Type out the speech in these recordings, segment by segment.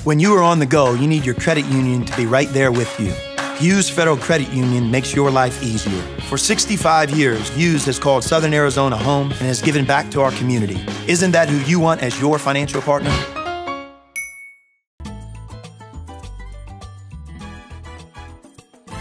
When you are on the go, you need your credit union to be right there with you. Hughes Federal Credit Union makes your life easier. For 65 years, Hughes has called Southern Arizona home and has given back to our community. Isn't that who you want as your financial partner?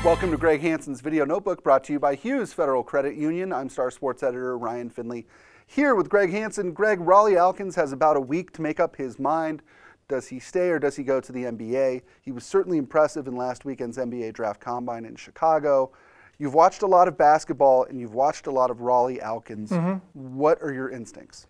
Welcome to Greg Hansen's Video Notebook, brought to you by Hughes Federal Credit Union. I'm Star Sports Editor Ryan Finley. Here with Greg Hansen. Greg, Rawle Alkins has about a week to make up his mind. Does he stay or does he go to the NBA? He was certainly impressive in last weekend's NBA Draft Combine in Chicago. You've watched a lot of basketball and you've watched a lot of Rawle Alkins. What are your instincts?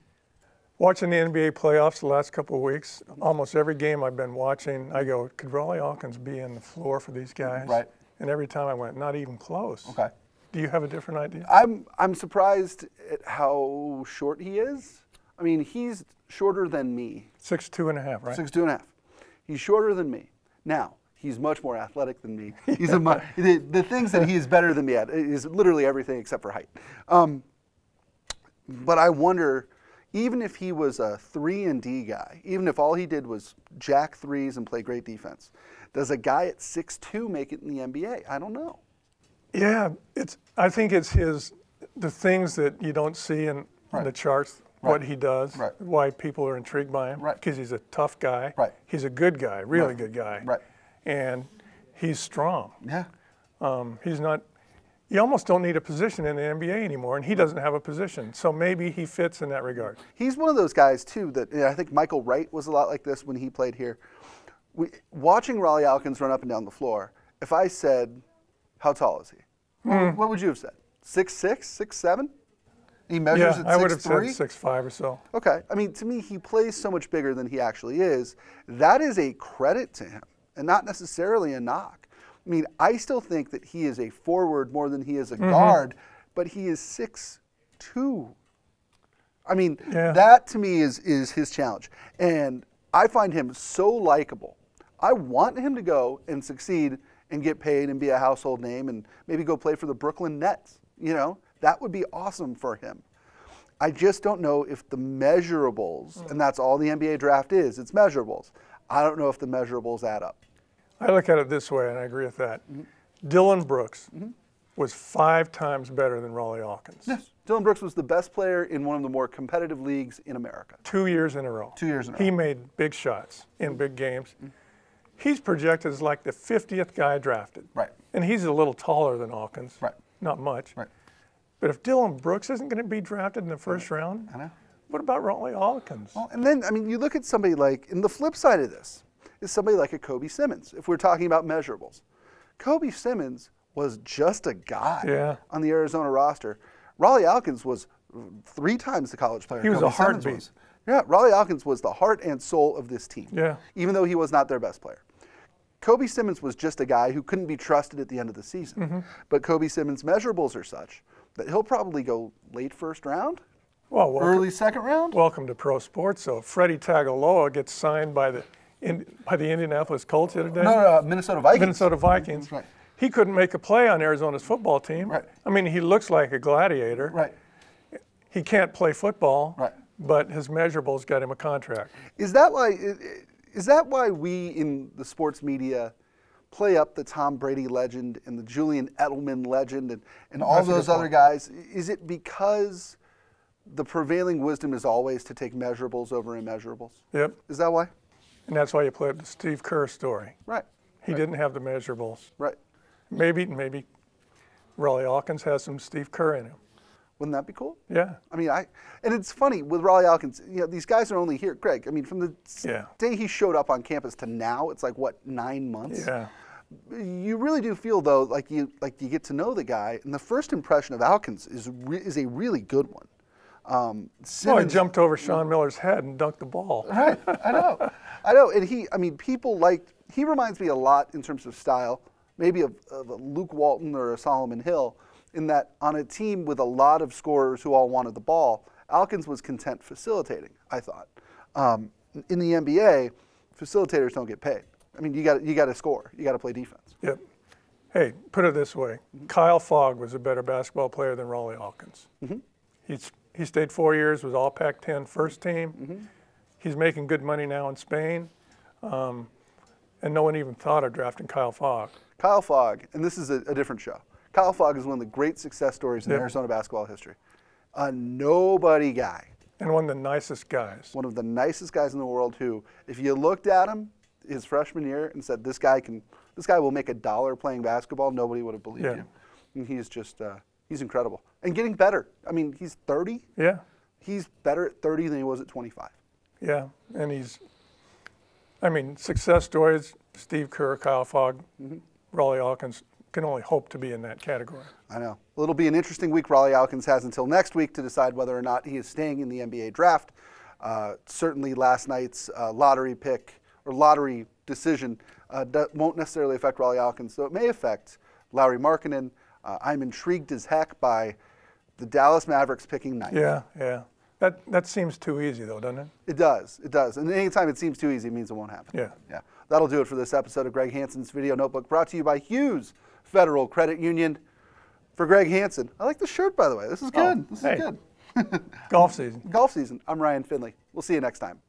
Watching the NBA playoffs the last couple of weeks, almost every game I've been watching, I go, could Rawle Alkins be in the floor for these guys? Right. And every time I went, not even close. Okay. Do you have a different idea? I'm surprised at how short he is. I mean, he's shorter than me. 6'2.5", right? 6'2.5". He's shorter than me. Now, he's much more athletic than me. He's the things that he is better than me at is literally everything except for height. But I wonder, even if he was a 3-and-D guy, even if all he did was jack threes and play great defense, does a guy at 6'2" make it in the NBA? I don't know. Yeah, I think it's the things that you don't see in the charts, what he does, why people are intrigued by him, because he's a tough guy. He's a good guy, really good guy. And he's strong. Yeah. He's not, you almost don't need a position in the NBA anymore, and he doesn't have a position. So maybe he fits in that regard. He's one of those guys, too, that I think Michael Wright was a lot like this when he played here. Watching Rawle Alkins run up and down the floor, if I said, how tall is he? What would you have said? 6'6", 6'7"? He measures at 6'3"? I would have said 6'5" or so. Okay. I mean, to me, he plays so much bigger than he actually is. That is a credit to him and not necessarily a knock. I mean, I still think that he is a forward more than he is a guard, but he is 6'2". I mean, that to me is his challenge. And I find him so likable. I want him to go and succeed and get paid and be a household name and maybe go play for the Brooklyn Nets. You know, that would be awesome for him. I just don't know if the measurables, and that's all the NBA draft is, it's measurables. I don't know if the measurables add up. I look at it this way, and I agree with that. Dylan Brooks was 5 times better than Rawle Alkins. Yes. Dylan Brooks was the best player in one of the more competitive leagues in America. 2 years in a row. 2 years in a row. He made big shots in big games. He's projected as like the 50th guy drafted. Right. And he's a little taller than Alkins. Right. Not much. Right. But if Dylan Brooks isn't going to be drafted in the first round, I know. What about Rawle Alkins? Well, and then, I mean, you look at somebody like, and the flip side of this is somebody like a Kobe Simmons, if we're talking about measurables. Kobe Simmons was just a guy on the Arizona roster. Rawle Alkins was 3 times the college player. He was Kobe a heartbeat. Yeah, Rawle Alkins was the heart and soul of this team, even though he was not their best player. Kobe Simmons was just a guy who couldn't be trusted at the end of the season. But Kobe Simmons' measurables are such that he'll probably go late first round, early second round. Welcome to pro sports. So Freddie Tagaloa gets signed by the Indianapolis Colts the other day. No, Minnesota Vikings. Minnesota Vikings. That's right. He couldn't make a play on Arizona's football team. Right. I mean, he looks like a gladiator. Right. He can't play football. Right. But his measurables got him a contract. Is that why we in the sports media play up the Tom Brady legend and the Julian Edelman legend and all those other guys? Is it because the prevailing wisdom is always to take measurables over immeasurables? Yep. Is that why? And that's why you play up the Steve Kerr story. Right. He didn't have the measurables. Right. Maybe Rawle Alkins has some Steve Kerr in him. Wouldn't that be cool? Yeah. I mean, and it's funny with Rawle Alkins, you know, these guys are only here, Greg, I mean, from the day he showed up on campus to now, it's like, what, 9 months? Yeah. You really do feel, though, like you get to know the guy, and the first impression of Alkins is a really good one. Well, he jumped over Sean Miller's head and dunked the ball. Right, I know. And he reminds me a lot in terms of style, maybe of a Luke Walton or a Solomon Hill, in that on a team with a lot of scorers who all wanted the ball, Alkins was content facilitating, I thought. In the NBA, facilitators don't get paid. I mean, you got to score. You got to play defense. Yep. Hey, put it this way. Kyle Fogg was a better basketball player than Rawle Alkins. He stayed 4 years, was all Pac-10 first team. He's making good money now in Spain. And no one even thought of drafting Kyle Fogg. Kyle Fogg, and this is a different show. Kyle Fogg is one of the great success stories in Arizona basketball history. A nobody guy. And one of the nicest guys. One of the nicest guys in the world who, if you looked at him his freshman year and said, this guy will make $1 playing basketball, nobody would have believed you. And he's just, he's incredible. And getting better. I mean, he's 30. Yeah. He's better at 30 than he was at 25. Yeah, and success stories, Steve Kerr, Kyle Fogg, Rawle Alkins, can only hope to be in that category. I know. Well, it'll be an interesting week. Rawle Alkins has until next week to decide whether or not he is staying in the NBA draft. Certainly last night's lottery pick or lottery decision won't necessarily affect Rawle Alkins, though it may affect Lauri Markkanen. I'm intrigued as heck by the Dallas Mavericks picking 9th. Yeah. That seems too easy, though, doesn't it? It does. And anytime it seems too easy, it means it won't happen. Yeah. That'll do it for this episode of Greg Hansen's Video Notebook, brought to you by Hughes Federal Credit Union. For Greg Hansen, I like the shirt, by the way. This is good. This is good. Golf season. Golf season. I'm Ryan Finley. We'll see you next time.